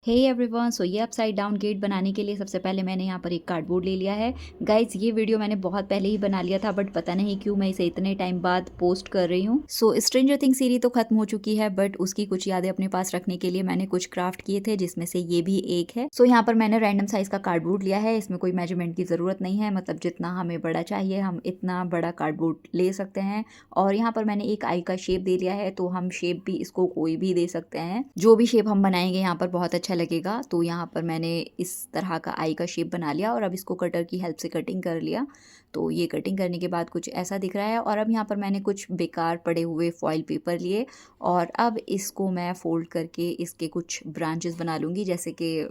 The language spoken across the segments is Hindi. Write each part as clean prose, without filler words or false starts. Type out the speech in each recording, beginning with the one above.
हे एवरीवन, सो ये अपसाइड डाउन गेट बनाने के लिए सबसे पहले मैंने यहाँ पर एक कार्डबोर्ड ले लिया है। गाइज, ये वीडियो मैंने बहुत पहले ही बना लिया था, बट पता नहीं क्यों मैं इसे इतने टाइम बाद पोस्ट कर रही हूँ। सो स्ट्रेंजर थिंग्स सीरीज तो खत्म हो चुकी है, बट उसकी कुछ यादें अपने पास रखने के लिए मैंने कुछ क्राफ्ट किए थे, जिसमें से ये भी एक है। सो यहाँ पर मैंने रैंडम साइज का कार्डबोर्ड लिया है। इसमें कोई मेजरमेंट की जरूरत नहीं है, मतलब जितना हमें बड़ा चाहिए हम इतना बड़ा कार्डबोर्ड ले सकते हैं। और यहाँ पर मैंने एक आई का शेप दे लिया है, तो हम शेप भी इसको कोई भी दे सकते हैं। जो भी शेप हम बनाएंगे यहाँ पर बहुत अच्छा लगेगा। तो यहाँ पर मैंने इस तरह का आई का शेप बना लिया और अब इसको कटर की हेल्प से कटिंग कर लिया। तो ये कटिंग करने के बाद कुछ ऐसा दिख रहा है। और अब यहाँ पर मैंने कुछ बेकार पड़े हुए फॉइल पेपर लिए और अब इसको मैं फोल्ड करके इसके कुछ ब्रांचेस बना लूँगी, जैसे कि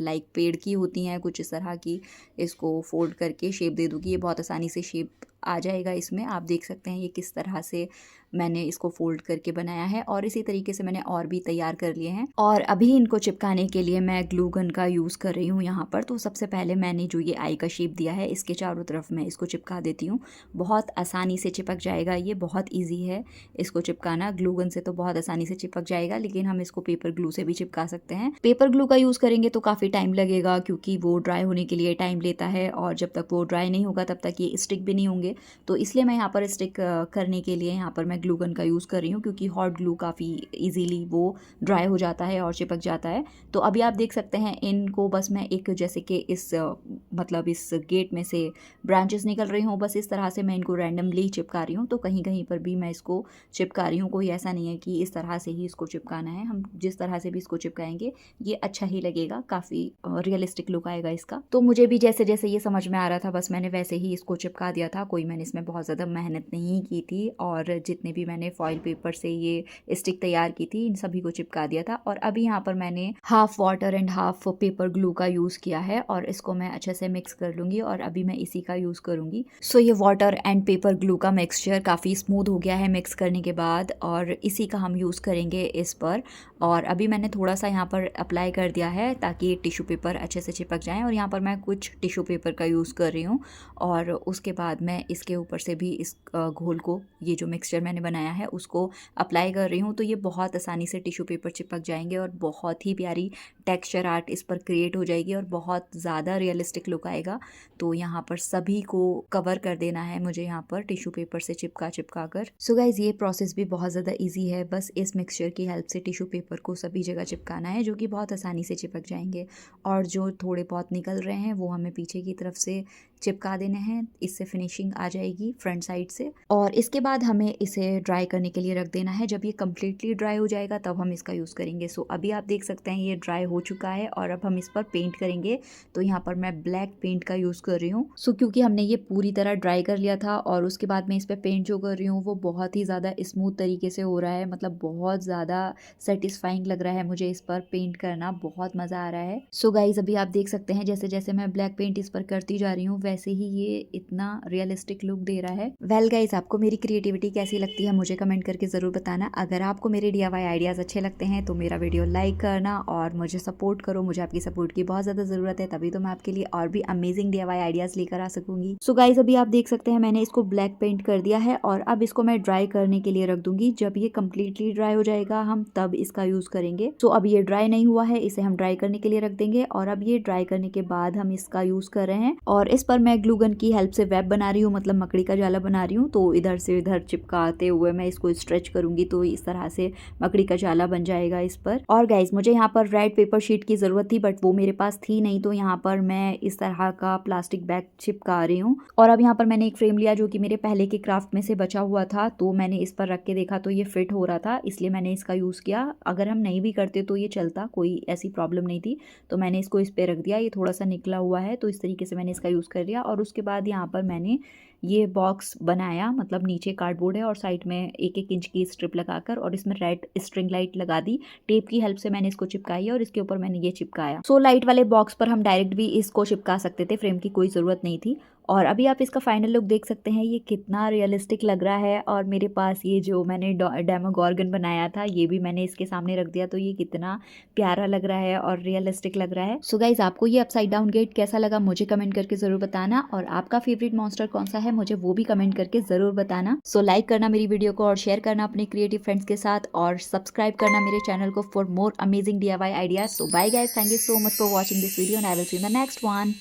लाइक पेड़ की होती हैं कुछ इस तरह की। इसको फोल्ड करके शेप दे दूँगी। ये बहुत आसानी से शेप आ जाएगा। इसमें आप देख सकते हैं ये किस तरह से मैंने इसको फोल्ड करके बनाया है। और इसी तरीके से मैंने और भी तैयार कर लिए हैं। और अभी इनको चिपकाने के लिए मैं ग्लू गन का यूज़ कर रही हूँ यहाँ पर। तो सबसे पहले मैंने जो ये आई का शेप दिया है, इसके चारों तरफ मैं इसको चिपका देती हूँ। बहुत आसानी से चिपक जाएगा, ये बहुत ईजी है इसको चिपकाना। ग्लू गन से तो बहुत आसानी से चिपक जाएगा, लेकिन हम इसको पेपर ग्लू से भी चिपका सकते हैं। पेपर ग्लू का यूज़ करेंगे तो काफ़ी टाइम लगेगा, क्योंकि वो ड्राई होने के लिए टाइम लेता है, और जब तक वो ड्राई नहीं होगा तब तक ये स्टिक भी नहीं होंगे। तो इसलिए मैं यहाँ पर स्टिक करने के लिए यहाँ पर मैं ग्लू गन का यूज़ कर रही हूँ, क्योंकि हॉट ग्लू काफ़ी इजीली वो ड्राई हो जाता है और चिपक जाता है। तो अभी आप देख सकते हैं इनको बस मैं एक, जैसे कि इस मतलब इस गेट में से ब्रांचेस निकल रही हूँ, बस इस तरह से मैं इनको रैंडमली चिपका रही हूँ। तो कहीं कहीं पर भी मैं इसको चिपका रही हूँ, कोई ऐसा नहीं है कि इस तरह से ही इसको चिपकाना है। हम जिस तरह से भी इसको चिपकाएंगे ये अच्छा ही लगेगा, काफ़ी रियलिस्टिक लुक आएगा इसका। तो मुझे भी जैसे जैसे ये समझ में आ रहा था, बस मैंने वैसे ही इसको चिपका दिया था। कोई मैंने इसमें बहुत ज़्यादा मेहनत नहीं की थी, और जितने भी मैंने फॉइल पेपर से ये स्टिक तैयार की थी इन सभी को चिपका दिया था। और अभी यहाँ पर मैंने half water and half paper glue का यूज़ किया है, और इसको मैं अच्छे से मिक्स कर लूँगी। और अभी मैं इसी का यूज़ करूँगी। सो ये वाटर एंड पेपर ग्लू का मिक्सचर काफ़ी स्मूथ हो गया है मिक्स करने के बाद, और इसी का हम यूज़ करेंगे इस पर। और अभी मैंने थोड़ा सा यहाँ पर अप्लाई कर दिया है ताकि टिश्यू पेपर अच्छे से चिपक जाएँ। और यहाँ पर मैं कुछ टिश्यू पेपर का यूज़ कर रही हूँ, और उसके बाद मैं इसके ऊपर से भी इस घोल को, ये जो मिक्सचर मैंने बनाया है उसको अप्लाई कर रही हूँ। तो ये बहुत आसानी से टिश्यू पेपर चिपक जाएंगे, और बहुत ही प्यारी टेक्सचर आर्ट इस पर क्रिएट हो जाएगी, और बहुत ज़्यादा रियलिस्टिक लुक आएगा। तो यहाँ पर सभी को कवर कर देना है मुझे यहाँ पर टिश्यू पेपर से चिपका कर। सो गाइज, ये प्रोसेस भी बहुत ज़्यादा ईजी है। बस इस मिक्सचर की हेल्प से टिश्यू पेपर को सभी जगह चिपकाना है, जो कि बहुत आसानी से चिपक जाएंगे। और जो थोड़े बहुत निकल रहे हैं वो हमें पीछे की तरफ से चिपका देने हैं। इससे फिनिशिंग आ जाएगी फ्रंट साइड से। और इसके बाद हमें इसे ड्राई करने के लिए रख देना है। जब ये कम्प्लीटली ड्राई हो जाएगा तब हम इसका यूज़ करेंगे। सो अभी आप देख सकते हैं ये ड्राई हो चुका है, और अब हम इस पर पेंट करेंगे। तो यहाँ पर मैं ब्लैक पेंट का यूज़ कर रही हूँ। सो क्योंकि हमने ये पूरी तरह ड्राई कर लिया था, और उसके बाद मैं इस पर पेंट जो कर रही हूँ वो बहुत ही ज़्यादा स्मूथ तरीके से हो रहा है। मतलब बहुत ज़्यादा सेटिस्फाइंग लग रहा है मुझे इस पर पेंट करना, बहुत मज़ा आ रहा है। सो गाइज, अभी आप देख सकते हैं जैसे जैसे मैं ब्लैक पेंट इस पर करती जा रही हूँ वैसे ही ये इतना रियलिस्टिक लुक दे रहा है। वेल गाइज, आपको मेरी क्रिएटिविटी कैसी लगती है मुझे कमेंट करके ज़रूर बताना। अगर आपको मेरे DIY आइडियाज़ अच्छे लगते हैं तो मेरा वीडियो लाइक करना और मुझे सपोर्ट करो। मुझे आपकी सपोर्ट की बहुत ज़्यादा ज़रूरत है, तभी तो मैं आपके लिए और भी अमेजिंग DIY आइडियाज़ लेकर आ सकूंगी। सो गाइज, अभी आप देख सकते हैं मैंने इसको ब्लैक पेंट कर दिया है, और अब इसको मैं ड्राई करने के लिए रख दूंगी। जब ये कम्प्लीटली ड्राई हो जाएगा हम तब इसका यूज़ करेंगे। सो अब ये ड्राई नहीं हुआ है, इसे हम ड्राई करने के लिए रख देंगे। और अब ये ड्राई करने के बाद हम इसका यूज़ कर रहे हैं, और इस पर मैं ग्लू गन की हेल्प से वेब बना रही हूँ, मतलब मकड़ी का जाला बना रही हूँ। तो इधर से इधर चिपकाते हुए मैं इसको स्ट्रेच करूंगी, तो इस तरह से मकड़ी का जाला बन जाएगा इस पर। और गाइज, मुझे यहाँ पर रेड पेपर शीट की ज़रूरत थी, बट वो मेरे पास थी नहीं, तो यहाँ पर मैं इस तरह का प्लास्टिक बैग चिपका रही हूँ। और अब यहाँ पर मैंने एक फ्रेम लिया जो कि मेरे पहले के क्राफ्ट में से बचा हुआ था, तो मैंने इस पर रख के देखा तो ये फिट हो रहा था, इसलिए मैंने इसका यूज़ किया। अगर हम नहीं भी करते तो ये चलता, कोई ऐसी प्रॉब्लम नहीं थी। तो मैंने इसको इस पर रख दिया। ये थोड़ा सा निकला हुआ है, तो इस तरीके से मैंने इसका यूज़ कर लिया। और उसके बाद यहाँ पर मैंने ये बॉक्स बनाया, मतलब नीचे कार्डबोर्ड है और साइड में 1-1 इंच की स्ट्रिप लगाकर, और इसमें रेड स्ट्रिंग लाइट लगा दी। टेप की हेल्प से मैंने इसको चिपकाई, और इसके ऊपर मैंने ये चिपकाया। सो लाइट वाले बॉक्स पर हम डायरेक्ट भी इसको चिपका सकते थे, फ्रेम की कोई ज़रूरत नहीं थी। और अभी आप इसका फाइनल लुक देख सकते हैं, ये कितना रियलिस्टिक लग रहा है। और मेरे पास ये जो मैंने डेमोगोर्गन बनाया था ये भी मैंने इसके सामने रख दिया, तो ये कितना प्यारा लग रहा है और रियलिस्टिक लग रहा है। सो गाइज, आपको ये अपसाइड डाउन गेट कैसा लगा मुझे कमेंट करके जरूर बताना, और आपका फेवरेट मॉन्स्टर कौन सा है मुझे वो भी कमेंट करके जरूर बताना। सो लाइक करना मेरी वीडियो को और शेयर करना अपने क्रिएटिव फ्रेंड्स के साथ, और सब्सक्राइब करना मेरे चैनल को for more amazing DIY ideas. So bye guys, thank you so much for watching this video and I will see in the next one.